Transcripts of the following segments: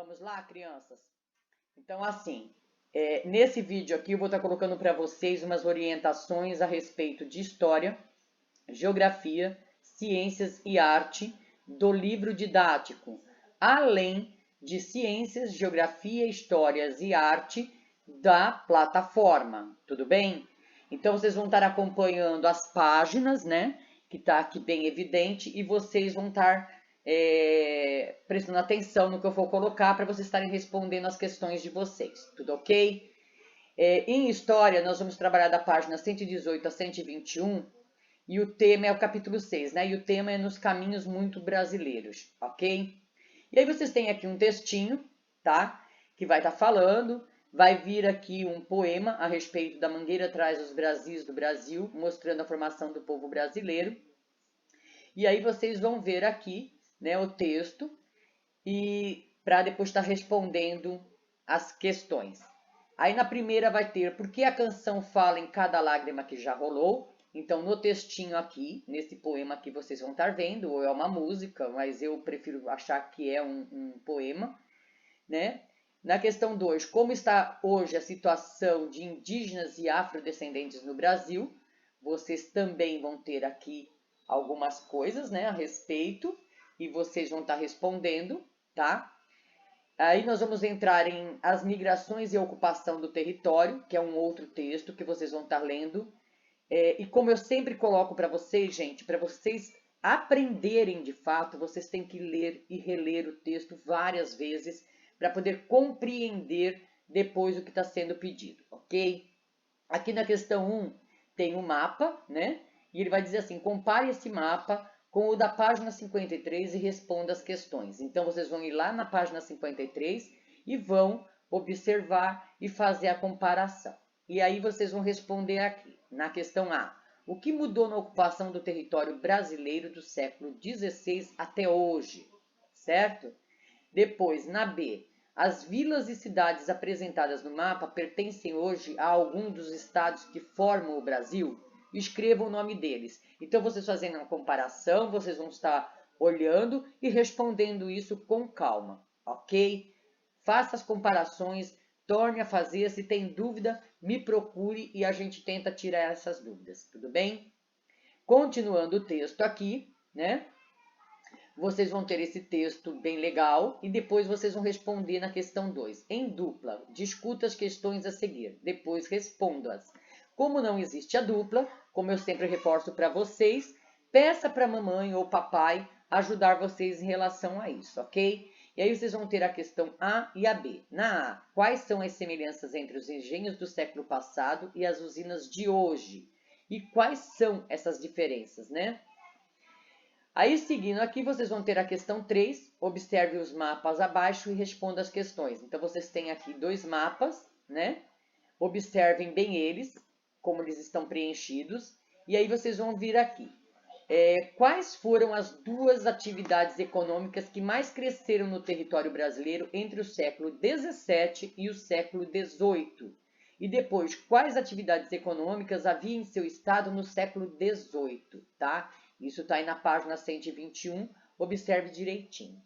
Vamos lá, crianças? Então, assim, nesse vídeo aqui eu vou estar colocando para vocês umas orientações a respeito de história, geografia, ciências e arte do livro didático, além de ciências, geografia, histórias e arte da plataforma, tudo bem? Então, vocês vão estar acompanhando as páginas, né? Que está aqui bem evidente, e vocês vão estar prestando atenção no que eu for colocar para vocês estarem respondendo as questões de vocês, tudo ok? Em história, nós vamos trabalhar da página 118 a 121, e o tema é o capítulo 6, né? E o tema é nos caminhos muito brasileiros, ok? E aí vocês têm aqui um textinho, tá? Que vai estar falando, vai vir aqui um poema a respeito da Mangueira traz os Brasis do Brasil, mostrando a formação do povo brasileiro. E aí vocês vão ver aqui, né, o texto, e para depois estar respondendo as questões. Aí na primeira vai ter por que a canção fala em cada lágrima que já rolou. Então no textinho aqui, nesse poema que vocês vão estar vendo, ou é uma música, mas eu prefiro achar que é um poema, né? Na questão 2, como está hoje a situação de indígenas e afrodescendentes no Brasil? Vocês também vão ter aqui algumas coisas, né, a respeito, e vocês vão estar respondendo, tá? Aí nós vamos entrar em as migrações e a ocupação do território, que é um outro texto que vocês vão estar lendo. E como eu sempre coloco para vocês, gente, para vocês aprenderem de fato, vocês têm que ler e reler o texto várias vezes para poder compreender depois o que está sendo pedido, ok? Aqui na questão 1 tem um mapa, né? E ele vai dizer assim, compare esse mapa com o da página 53 e responda as questões. Então, vocês vão ir lá na página 53 e vão observar e fazer a comparação. E aí vocês vão responder aqui, na questão A. O que mudou na ocupação do território brasileiro do século XVI até hoje? Certo? Depois, na B. As vilas e cidades apresentadas no mapa pertencem hoje a algum dos estados que formam o Brasil? Escreva o nome deles. Então, vocês fazendo uma comparação, vocês vão estar olhando e respondendo isso com calma, ok? Faça as comparações, torne a fazer. Se tem dúvida, me procure e a gente tenta tirar essas dúvidas, tudo bem? Continuando o texto aqui, né? Vocês vão ter esse texto bem legal e depois vocês vão responder na questão 2. Em dupla, discuta as questões a seguir, depois responda-as. Como não existe a dupla, como eu sempre reforço para vocês, peça para a mamãe ou papai ajudar vocês em relação a isso, ok? E aí vocês vão ter a questão A e a B. Na A, quais são as semelhanças entre os engenhos do século passado e as usinas de hoje? E quais são essas diferenças, né? Aí, seguindo aqui, vocês vão ter a questão 3, observe os mapas abaixo e responda as questões. Então, vocês têm aqui dois mapas, né? Observem bem eles, como eles estão preenchidos. E aí, vocês vão vir aqui. Quais foram as duas atividades econômicas que mais cresceram no território brasileiro entre o século XVII e o século XVIII? E depois, quais atividades econômicas havia em seu estado no século XVIII, tá? Isso está aí na página 121, observe direitinho.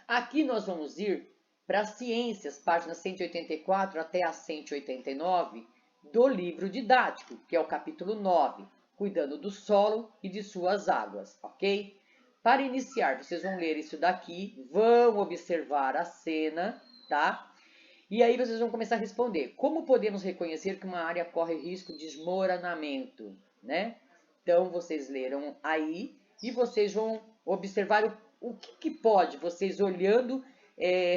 Aqui nós vamos ir para as ciências, página 184 até a 189, do livro didático, que é o capítulo 9, cuidando do solo e de suas águas, ok? Para iniciar, vocês vão ler isso daqui, vão observar a cena, tá? E aí vocês vão começar a responder. Como podemos reconhecer que uma área corre risco de desmoronamento, né? Então, vocês leram aí e vocês vão observar o que pode, vocês olhando,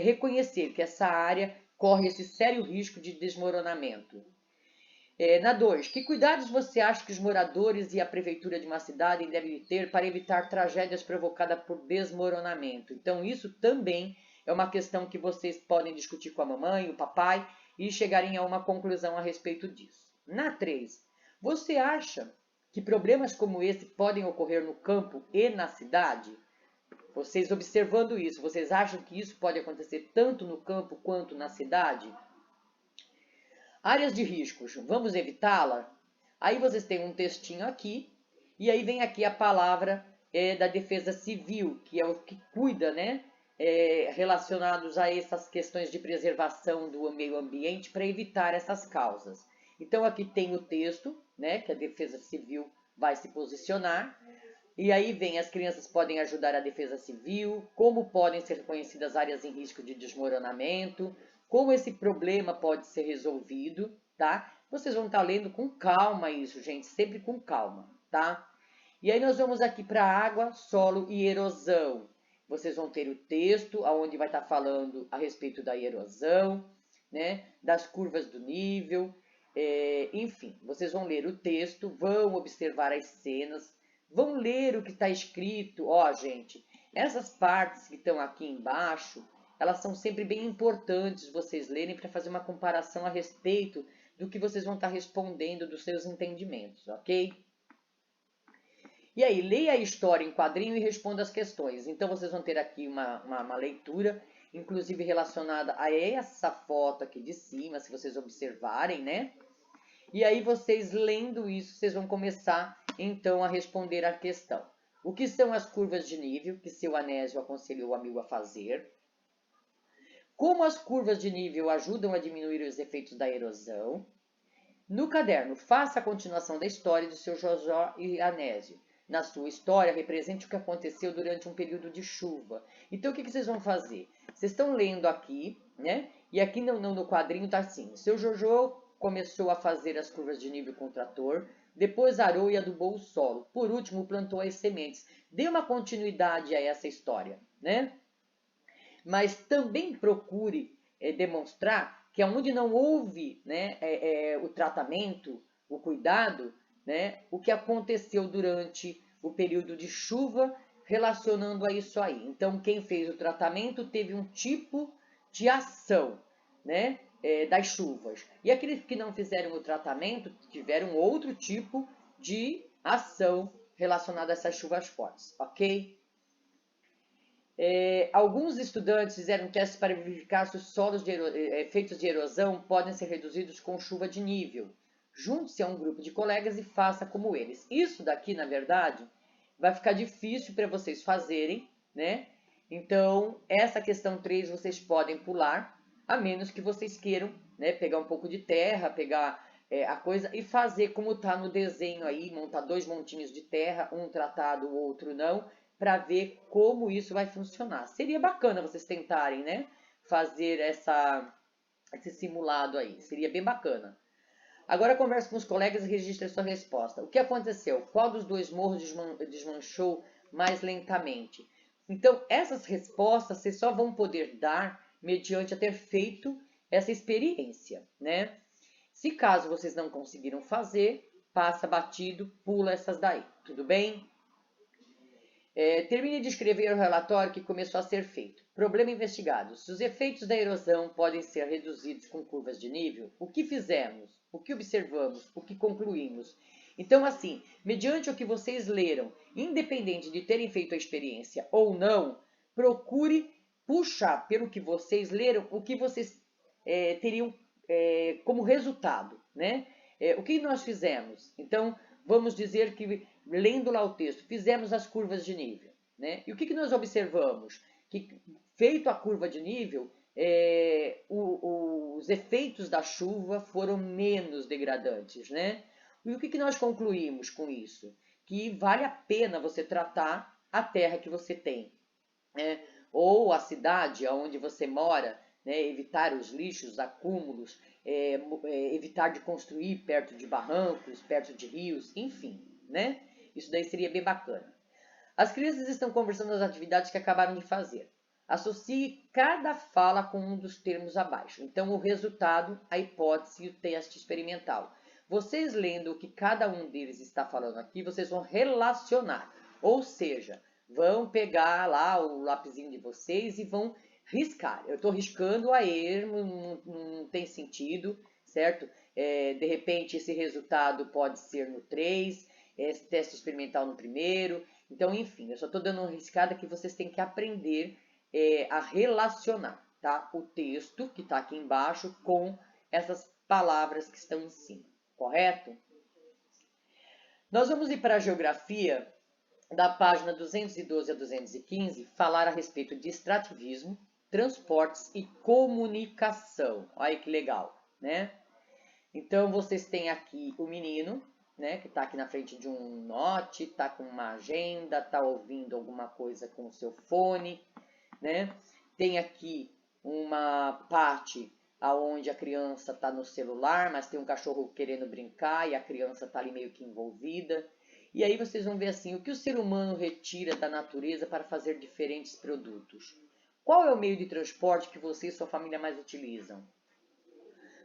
reconhecer que essa área corre esse sério risco de desmoronamento. Na 2, que cuidados você acha que os moradores e a prefeitura de uma cidade devem ter para evitar tragédias provocadas por desmoronamento? Então, isso também é uma questão que vocês podem discutir com a mamãe, o papai e chegarem a uma conclusão a respeito disso. Na 3, você acha que problemas como esse podem ocorrer no campo e na cidade? Vocês observando isso, vocês acham que isso pode acontecer tanto no campo quanto na cidade? Áreas de riscos, vamos evitá-la? Aí vocês têm um textinho aqui, e aí vem aqui a palavra da defesa civil, que é o que cuida, né, relacionados a essas questões de preservação do meio ambiente para evitar essas causas. Então aqui tem o texto, né, que a Defesa Civil vai se posicionar. E aí vem, as crianças podem ajudar a Defesa Civil, como podem ser reconhecidas áreas em risco de desmoronamento, como esse problema pode ser resolvido, tá? Vocês vão estar lendo com calma isso, gente, sempre com calma, tá? E aí nós vamos aqui para água, solo e erosão. Vocês vão ter o texto, onde vai estar falando a respeito da erosão, né, das curvas do nível, enfim, vocês vão ler o texto, vão observar as cenas, vão ler o que está escrito. Ó, gente, essas partes que estão aqui embaixo, elas são sempre bem importantes vocês lerem para fazer uma comparação a respeito do que vocês vão estar respondendo dos seus entendimentos, ok? E aí, leia a história em quadrinho e responda as questões. Então, vocês vão ter aqui uma leitura, inclusive relacionada a essa foto aqui de cima, se vocês observarem, né? E aí, vocês lendo isso, vocês vão começar, então, a responder a questão. O que são as curvas de nível que seu Anésio aconselhou o amigo a fazer? Como as curvas de nível ajudam a diminuir os efeitos da erosão? No caderno, faça a continuação da história de seu Jojó e Anésio. Na sua história, represente o que aconteceu durante um período de chuva. Então, o que vocês vão fazer? Vocês estão lendo aqui, né? E aqui no quadrinho está assim. Seu Jojó começou a fazer as curvas de nível com o trator, depois arou e adubou o solo. Por último, plantou as sementes. Dê uma continuidade a essa história, né? Mas também procure demonstrar que onde não houve, né, o tratamento, o cuidado, né, o que aconteceu durante o período de chuva, relacionando a isso aí. Então, quem fez o tratamento teve um tipo de ação, né, das chuvas. E aqueles que não fizeram o tratamento tiveram outro tipo de ação relacionada a essas chuvas fortes, ok? Alguns estudantes fizeram testes para verificar se os solos feitos de erosão podem ser reduzidos com chuva de nível. Junte-se a um grupo de colegas e faça como eles. Isso daqui, na verdade, vai ficar difícil para vocês fazerem, né? Então, essa questão 3 vocês podem pular, a menos que vocês queiram, né, pegar um pouco de terra, pegar a coisa e fazer como está no desenho aí, montar 2 montinhos de terra, um tratado, o outro não, para ver como isso vai funcionar. Seria bacana vocês tentarem, né, fazer esse simulado aí, seria bem bacana. Agora converse com os colegas e registre a sua resposta. O que aconteceu? Qual dos 2 morros desmanchou mais lentamente? Então, essas respostas vocês só vão poder dar mediante a ter feito essa experiência, né? Se caso vocês não conseguiram fazer, passa batido, pula essas daí, tudo bem? Termine de escrever o relatório que começou a ser feito. Problema investigado. Se os efeitos da erosão podem ser reduzidos com curvas de nível, o que fizemos? O que observamos? O que concluímos? Então, assim, mediante o que vocês leram, independente de terem feito a experiência ou não, procure puxar pelo que vocês leram o que vocês teriam como resultado, né? O que nós fizemos? Então, vamos dizer que, lendo lá o texto, fizemos as curvas de nível, né? E o que nós observamos? Que, feito a curva de nível, os efeitos da chuva foram menos degradantes, né? E o que nós concluímos com isso? Que vale a pena você tratar a terra que você tem, né? Ou a cidade onde você mora, né? Evitar os lixos, acúmulos, evitar de construir perto de barrancos, perto de rios, enfim, né? Isso daí seria bem bacana. As crianças estão conversando nas atividades que acabaram de fazer. Associe cada fala com um dos termos abaixo. Então, o resultado, a hipótese e o teste experimental. Vocês lendo o que cada um deles está falando aqui, vocês vão relacionar. Ou seja, vão pegar lá o lapisinho de vocês e vão riscar. Eu estou riscando a ermo, não tem sentido, certo? De repente, esse resultado pode ser no 3, esse teste experimental no primeiro. Então, enfim, eu só estou dando uma riscada que vocês têm que aprender a relacionar, tá? O texto que está aqui embaixo com essas palavras que estão em cima, correto? Nós vamos ir para a geografia da página 212 a 215, falar a respeito de extrativismo, transportes e comunicação. Olha que legal, né? Então, vocês têm aqui o menino, né, que está aqui na frente de um note, está com uma agenda, está ouvindo alguma coisa com o seu fone, né? Tem aqui uma parte aonde a criança está no celular, mas tem um cachorro querendo brincar e a criança está ali meio que envolvida. E aí vocês vão ver assim, o que o ser humano retira da natureza para fazer diferentes produtos. Qual é o meio de transporte que você e sua família mais utilizam?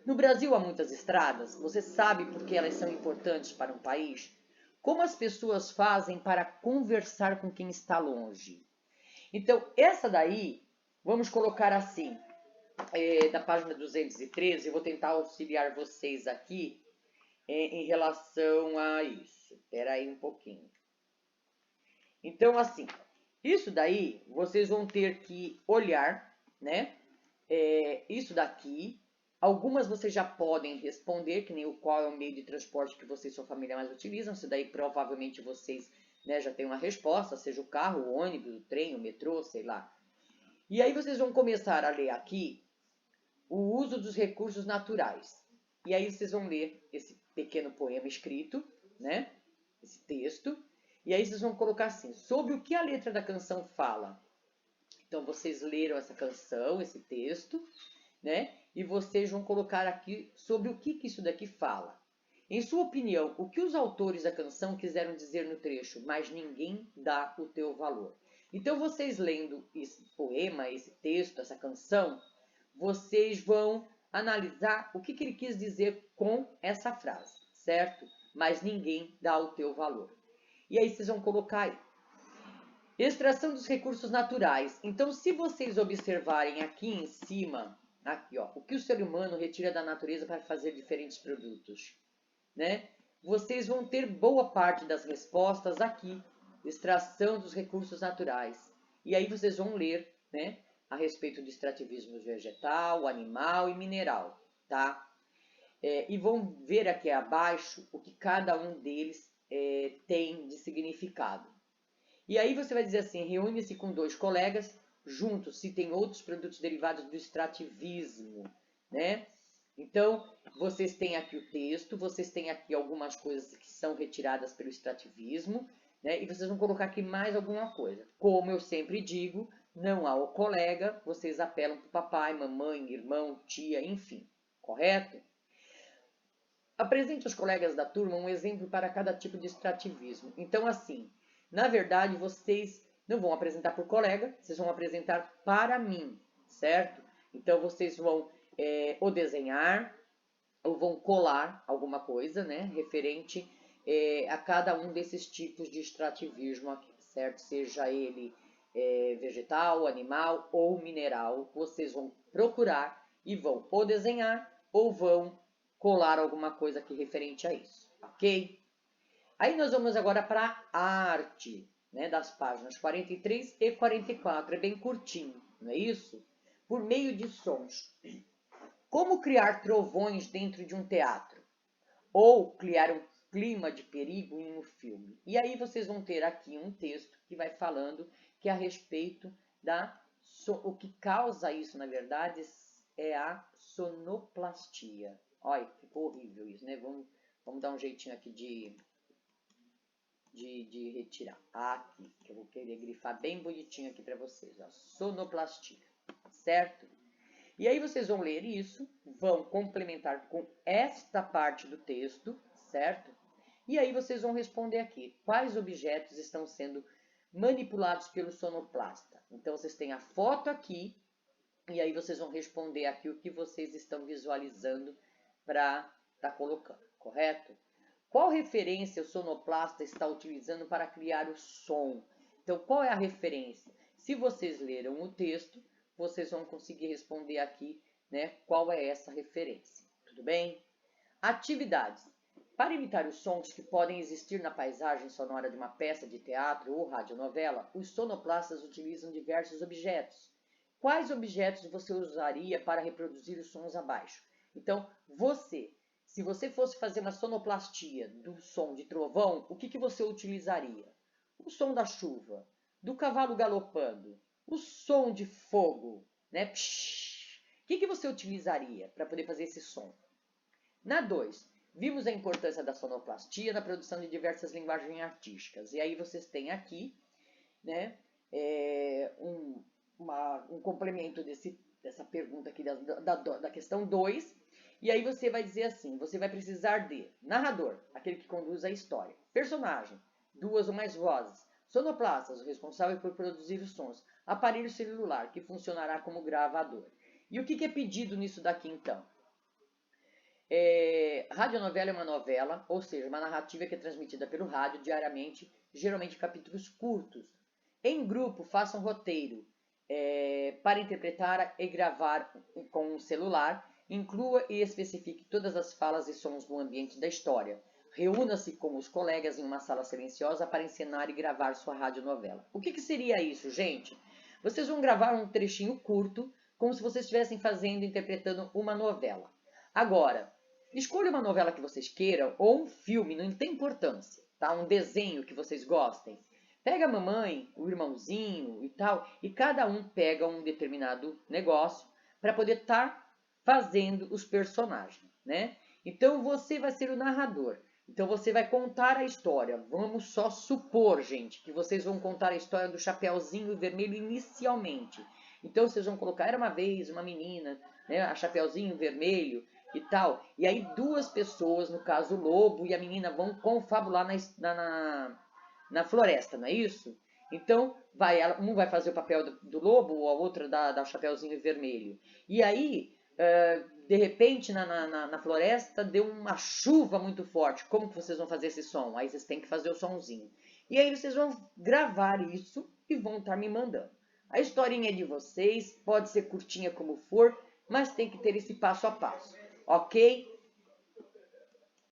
No Brasil há muitas estradas, você sabe por que elas são importantes para um país? Como as pessoas fazem para conversar com quem está longe? Então, essa daí, vamos colocar assim, da página 213, eu vou tentar auxiliar vocês aqui em relação a isso. Espera aí um pouquinho. Então, assim, isso daí vocês vão ter que olhar, né? Isso daqui, algumas vocês já podem responder, que nem o qual é o meio de transporte que você e sua família mais utilizam. Isso daí provavelmente vocês, né, já têm uma resposta, seja o carro, o ônibus, o trem, o metrô, sei lá. E aí vocês vão começar a ler aqui o uso dos recursos naturais. E aí vocês vão ler esse pequeno poema escrito, né? Esse texto. E aí vocês vão colocar assim, sobre o que a letra da canção fala. Então vocês leram essa canção, esse texto, né? E vocês vão colocar aqui sobre o que isso daqui fala. Em sua opinião, o que os autores da canção quiseram dizer no trecho, mas ninguém dá o teu valor. Então vocês lendo esse poema, esse texto, essa canção, vocês vão analisar o que ele quis dizer com essa frase, certo? Mas ninguém dá o teu valor. E aí vocês vão colocar aí. Extração dos recursos naturais. Então, se vocês observarem aqui em cima, aqui, ó, o que o ser humano retira da natureza para fazer diferentes produtos, né? Vocês vão ter boa parte das respostas aqui. Extração dos recursos naturais. E aí vocês vão ler, né, a respeito do extrativismo vegetal, animal e mineral, tá? E vão ver aqui abaixo o que cada um deles tem de significado. E aí você vai dizer assim, reúne-se com 2 colegas, juntos citem outros produtos derivados do extrativismo, né? Então, vocês têm aqui o texto, vocês têm aqui algumas coisas que são retiradas pelo extrativismo, né? E vocês vão colocar aqui mais alguma coisa. Como eu sempre digo, não há o colega, vocês apelam para o papai, mamãe, irmão, tia, enfim, correto? Apresente aos colegas da turma um exemplo para cada tipo de extrativismo. Então, assim, na verdade, vocês não vão apresentar por colega, vocês vão apresentar para mim, certo? Então, vocês vão ou desenhar, ou vão colar alguma coisa, né, referente a cada um desses tipos de extrativismo aqui, certo? Seja ele vegetal, animal ou mineral, vocês vão procurar e vão ou desenhar ou vão colar alguma coisa aqui referente a isso, ok? Aí nós vamos agora para a arte, né, das páginas 43 e 44, é bem curtinho, não é isso? Por meio de sons. Como criar trovões dentro de um teatro? Ou criar um clima de perigo em um filme? E aí vocês vão ter aqui um texto que vai falando que é a respeito da... O que causa isso, na verdade, é a sonoplastia. Olha, ficou horrível isso, né? Vamos dar um jeitinho aqui de retirar. Aqui, que eu vou querer grifar bem bonitinho aqui para vocês. Ó, sonoplastia, certo? E aí vocês vão ler isso, vão complementar com esta parte do texto, certo? E aí vocês vão responder aqui, quais objetos estão sendo manipulados pelo sonoplasta. Então, vocês têm a foto aqui, e aí vocês vão responder aqui o que vocês estão visualizando para estar colocando, correto? Qual referência o sonoplasta está utilizando para criar o som? Então, qual é a referência? Se vocês leram o texto, vocês vão conseguir responder aqui, né, qual é essa referência. Tudo bem? Atividades. Para imitar os sons que podem existir na paisagem sonora de uma peça de teatro ou radionovela, os sonoplastas utilizam diversos objetos. Quais objetos você usaria para reproduzir os sons abaixo? Então, se você fosse fazer uma sonoplastia do som de trovão, o que você utilizaria? o som da chuva, do cavalo galopando, o som de fogo, né? Psh, o que você utilizaria para poder fazer esse som? Na 2, vimos a importância da sonoplastia na produção de diversas linguagens artísticas. E aí vocês têm aqui, né, um complemento dessa pergunta aqui da questão 2. E aí você vai dizer assim, você vai precisar de narrador, aquele que conduz a história, personagem, 2 ou mais vozes, sonoplastas, o responsável por produzir os sons, aparelho celular, que funcionará como gravador. E o que é pedido nisso daqui então? Radionovela é uma novela, ou seja, uma narrativa que é transmitida pelo rádio diariamente, geralmente capítulos curtos. Em grupo, faça um roteiro para interpretar e gravar com um celular, inclua e especifique todas as falas e sons no ambiente da história. Reúna-se com os colegas em uma sala silenciosa para encenar e gravar sua radionovela. O que seria isso, gente? Vocês vão gravar um trechinho curto, como se vocês estivessem interpretando uma novela. Agora, escolha uma novela que vocês queiram, ou um filme, não tem importância, tá? Um desenho que vocês gostem. Pega a mamãe, o irmãozinho e tal, e cada um pega um determinado negócio para poder estar fazendo os personagens, né? Então você vai ser o narrador. Então você vai contar a história. Vamos só supor, gente, que vocês vão contar a história do Chapeuzinho Vermelho inicialmente. Então vocês vão colocar, era uma vez uma menina, né, a Chapeuzinho Vermelho e tal. E aí 2 pessoas, no caso o lobo e a menina, vão confabular na floresta, não é isso? Então, um vai fazer o papel do lobo, a outra da Chapeuzinho Vermelho. E aí, de repente, na floresta, deu uma chuva muito forte. Como que vocês vão fazer esse som? Aí vocês têm que fazer o somzinho. E aí vocês vão gravar isso e vão estar me mandando. A historinha é de vocês, pode ser curtinha como for, mas tem que ter esse passo a passo, ok?